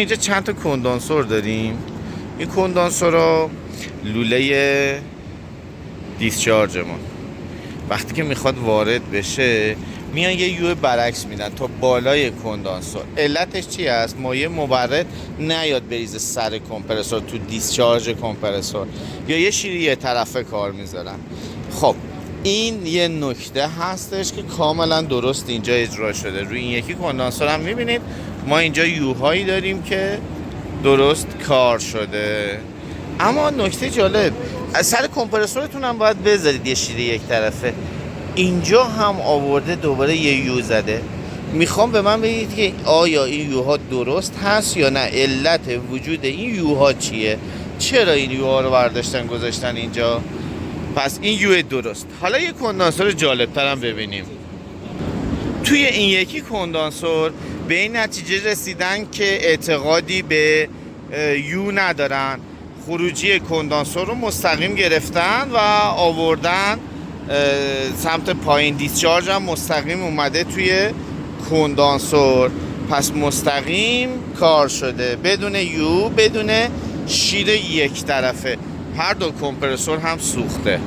اینجا چند تا کندانسور داریم. این کندانسورها لوله دیسچارجمون وقتی که میخواد وارد بشه میان یه یو برعکس میدن تا بالای کندانسور. علتش چی است؟ مایع مبرد نیاد بریزه سر کمپرسور تو دیسچارج کمپرسور، یا یه شیری یه طرفه کار میذارن. خب این یه نکته هستش که کاملا درست اینجا اجرا شده. روی این یکی کندانسور هم میبینید ما اینجا یوهایی داریم که درست کار شده. اما نکته جالب، از سر کمپرسورتون هم باید بذارید یه شیره یک طرفه. اینجا هم آورده دوباره یه یو زده. میخوام به من بگید که آیا این یوها درست هست یا نه؟ علت وجود این یوها چیه؟ چرا این یوها رو برداشتن گذاشتن اینجا؟ پس این یو درست. حالا یه کندانسور جالب‌تر هم ببینیم. توی این یکی کندانسور به این نتیجه رسیدن که اعتقادی به یو ندارن، خروجی کندانسور رو مستقیم گرفتن و آوردن سمت پایین. دیسچارج هم مستقیم اومده توی کندانسور، پس مستقیم کار شده بدون یو، بدون شیر یک طرفه. هر دو کمپرسور هم سوخته.